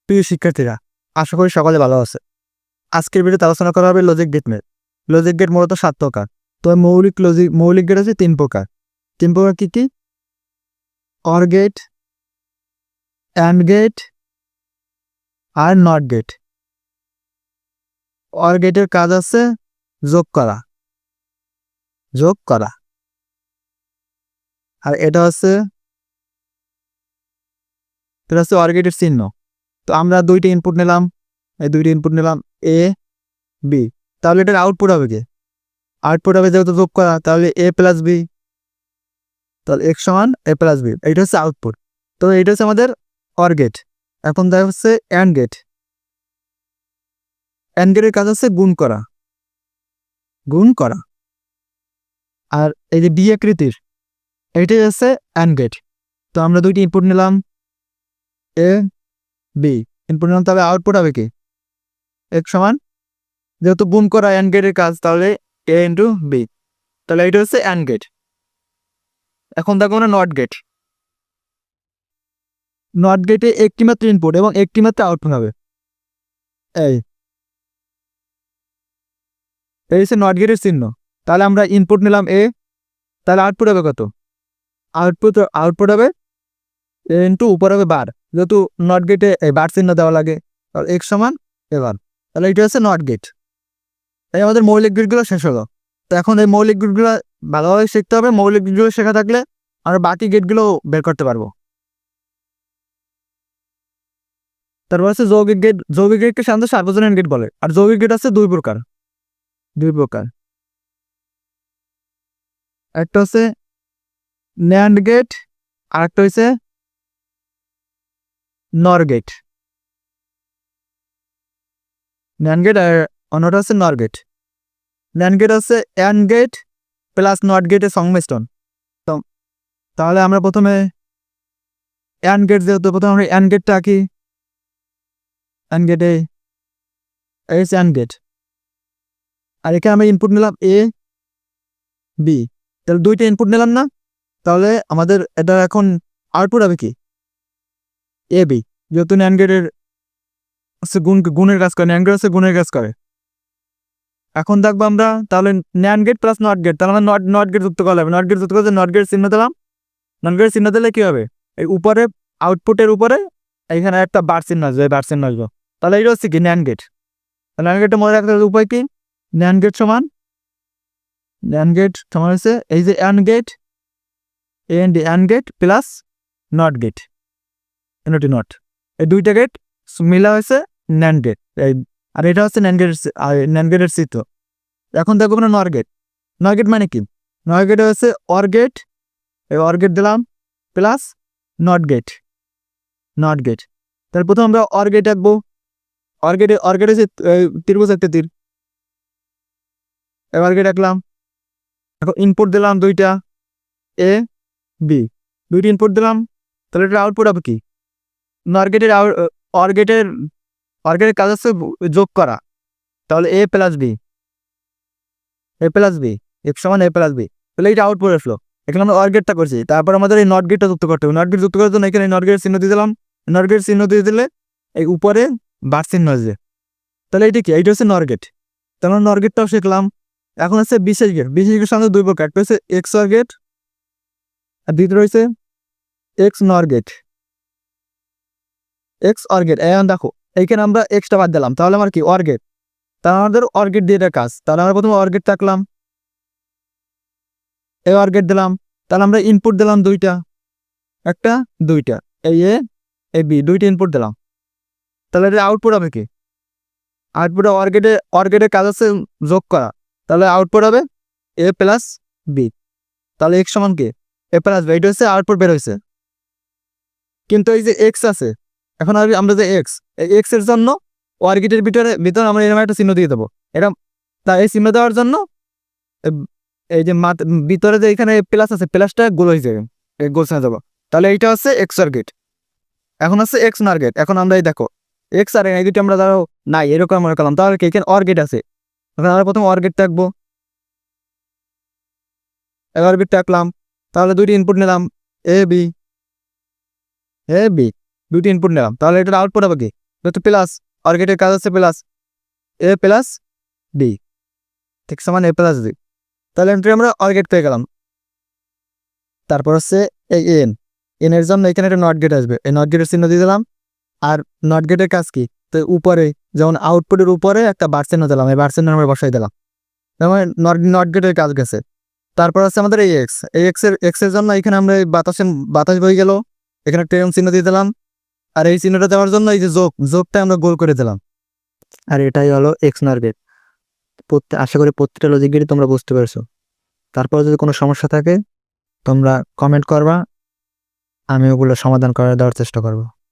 প্রিয় শিক্ষার্থীরা, আশা করি সকলে ভালো আছে। আজকের ভিডিওতে আলোচনা করা হবে লজিক গেট নিয়ে। লজিক গেট মূলত 7 প্রকার। তবে মৌলিক গেট আছে 3 প্রকার। 3 প্রকার কি কি? অর গেট, অ্যান্ড গেট আর নট গেট। অর গেটের কাজ আছে যোগ করা। আর এটা হচ্ছে অর গেটের চিহ্ন। তো আমরা দুইটা ইনপুট নিলাম, এ বি। তাহলে এটার আউটপুট হবে কি? আউটপুট হবে যেহেতু যোগ করা, তাহলে এ প্লাস বি, তাহলে এক্স সমান এ প্লাস বি। এইটা হচ্ছে আউটপুট। তো এইটা হচ্ছে আমাদের অর গেট। এখন দেখা হচ্ছে অ্যান্ড গেট। অ্যান্ড গেটের কাজ হচ্ছে গুণ করা। আর এই যে বি আকৃতির, এইটাই হচ্ছে অ্যান্ড গেট। তো আমরা দুইটি ইনপুট নিলাম, এ বি ইনপুট নিলাম, তাহলে আউটপুট হবে কি? এক্স সমান, যেহেতু গুণ করা অ্যান্ড গেটের কাজ, তাহলে এ ইন্টু বি। তাহলে এইটা হচ্ছে অ্যান্ড গেট। এখন দেখো আমরা নট গেট। নট গেটে একটি মাত্র ইনপুট এবং একটি মাত্র আউটপুট হবে। এই হচ্ছে নট গেটের চিহ্ন। তাহলে আমরা ইনপুট নিলাম এ, তাহলে আউটপুট হবে কত? আউটপুট হবে এ ইন্টু উপর হবে বার। যেহেতু নট গেটে এই বার চিহ্ন দেওয়া লাগে, তাহলে এক্স সমান এবার। তাহলে এটা হচ্ছে নট গেট। এই আমাদের মৌলিক গেটগুলো শেষ হলো। তো এখন এই মৌলিক গেটগুলো ভালোভাবে শিখতে হবে। মৌলিক গেটগুলো শেখা থাকলে আমরা বাকি গেটগুলো বের করতে পারবো। তারপর হচ্ছে যৌগিক গেট। যৌগিক গেটকে সাধারণত সার্বজনীন গেট বলে। আর যৌগিক গেট আছে দুই প্রকার। একটা হচ্ছে ন্যান্ড গেট, আর একটা হচ্ছে নর গেট। ন্যান্ড গেট আর অন্যটা হচ্ছে নর গেট। ন্যান্ড গেট হচ্ছে অ্যান্ড গেট প্লাস নট গেটের সংমিশ্রণ। তাহলে আমরা প্রথমে অ্যান্ড গেট, যেহেতু প্রথমে আমরা অ্যান্ড গেটটা আঁকি। অ্যান্ড গেটে এই হচ্ছে অ্যান্ড গেট। আর এখানে আমরা ইনপুট নিলাম এ বি। তাহলে দুইটা ইনপুট নিলাম না? তাহলে আমাদের এটা এখন আউটপুট হবে কি? A B. যেহেতু ন্যান্ড গেটের হচ্ছে গুণের কাজ করে, ন্যান্ড গেট হচ্ছে গুণের কাজ করে। এখন দেখবো আমরা তাহলে NAND gate plus not gate, তাহলে আমরা নট গেট যুক্ত করা হবে। নট গেট যুক্ত করতে নট গেট চিহ্ন দিলাম। নট গেট চিহ্ন দিলে কি হবে? এই উপরে আউটপুটের উপরে এখানে একটা বার চিহ্ন আসবে, বার চিহ্ন আসবে। তাহলে এটা হচ্ছে কি? NAND gate. ন্যান্ড গেটটা মনে রাখতে উপায় কি? ন্যান্ড গেট সমান হচ্ছে এই যে and gate, and gate plus not gate, not. এই দুইটা গেট মিলা হয়েছে ন্যান্ড গেট। আর এটা হচ্ছে ন্যান্ড গেটের চিত্র। এখন দেখবো না নর গেট। নর গেট মানে কি? নর গেট হচ্ছে অর গেট, এই অর গেট দিলাম প্লাস নট গেট। তাহলে প্রথম আমরা অর গেট আঁকবো। অর গেট হচ্ছে ত্রিভুজ একটা তীর। অর গেট আঁকলাম। এখন ইনপুট দিলাম দুইটা, এ বি। দুইটা ইনপুট দিলাম, তাহলে এটা আউটপুট হবে কি? নর গেটের অর গেটের কাজ হচ্ছে যোগ করা। তাহলে এ প্লাস বি এক্স সমান এ প্লাস বি। তাহলে এটা আউটপুট আসলো। এখানে আমরা অর গেটটা করছি, তারপর আমাদের এই নট গেটটা যুক্ত করতে হবে। নট গেট যুক্ত করার জন্য এখানে নট গেটের চিহ্ন দিয়ে দিলাম। নট গেটের চিহ্ন দিয়ে দিলে এই উপরে বার চিহ্ন আসবে। তাহলে এটা কি? এইটা হচ্ছে নর গেট। তাহলে আমরা নর গেটটাও শিখলাম। এখন হচ্ছে বিশেষ গেট। বিশেষ গেটের সামনে দুই প্রকার, একটা হচ্ছে এক্স অর গেট আর দ্বিতীয় রয়েছে এক্স নর গেট। এখন দেখো এইখানে আমরা এক্সটা বাদ দিলাম, তাহলে আমার কি? Or gate. তাহলে আমাদের অর গেট দিয়ে কাজ। তাহলে আমরা প্রথমে অর গেট রাখলাম, এই অর গেট দিলাম। তাহলে আমরা ইনপুট দিলাম দুইটা, একটা দুইটা, এই এ বি, দুইটা ইনপুট দিলাম। তাহলে এটা আউটপুট হবে কি? আউটপুটে অর গেটের কাজ হচ্ছে যোগ করা। তাহলে আউটপুট হবে এ প্লাস বি। তাহলে এক্স সমান কি? এ প্লাস বি। এটা হচ্ছে আউটপুট বের হয়েছে। কিন্তু এই যে এক্স আছে, এখন আমরা যে এক্স এর জন্য অর গেটের ভিতরে আমরা এরকম একটা চিহ্ন দিয়ে দেবো। এটা এই চিহ্ন দেওয়ার জন্য এই যে ভিতরে যে এখানে প্লাস আছে, প্লাসটা গোল হয়ে যাবে, গোল চিহ্ন দেবো। তাহলে এইটা হচ্ছে এক্স অর গেট। এখন হচ্ছে এক্স নর গেট। এখন আমরা এই দেখো এক্স আর এই দুটি আমরা ধরো নাই এরকম মনে করলাম, তাহলে এখানে অর গেট আছে। এখন আমরা প্রথম অর গেট রাখবো, অর গেট রাখলাম। তাহলে দুইটি ইনপুট নিলাম, এ বি। দুইটি ইনপুট নিলাম, তাহলে এটার আউটপুট হবে কি? যেহেতু প্লাস অর গেটের কাজ হচ্ছে প্লাস এ প্লাস বি ঠিক সমান এ প্লাস বি, তাহলে এন্ট্রি আমরা অর গেট পেয়ে গেলাম। তারপর হচ্ছে এই এন, এনের জন্য এখানে একটা নট গেট আসবে, এই নট গেটের চিহ্ন দিয়ে দিলাম। আর নট গেটের কাজ কি, তো উপরে যেমন আউটপুটের উপরে একটা বার চিহ্ন দিলাম, এই বার চিহ্ন আমরা বসাই দিলাম, যেমন নট গেটের কাজ গেছে। তারপর আছে আমাদের এই এক্স, এই এক্সের জন্য এখানে আমরা এই বাতাস বই গেল, এখানে টেম চিহ্ন দিয়ে দিলাম। আর এই চিহ্নটা দেওয়ার জন্য এই যে যোগটা আমরা গোল করে দিলাম। আর এটাই হলো এক্স নট গেট। আশা করি প্রত্যেকটা লজিক গেটই তোমরা বুঝতে পেরেছো। তারপর যদি কোনো সমস্যা থাকে তোমরা কমেন্ট করবা, আমি ওগুলো সমাধান করে দেওয়ার চেষ্টা করবো।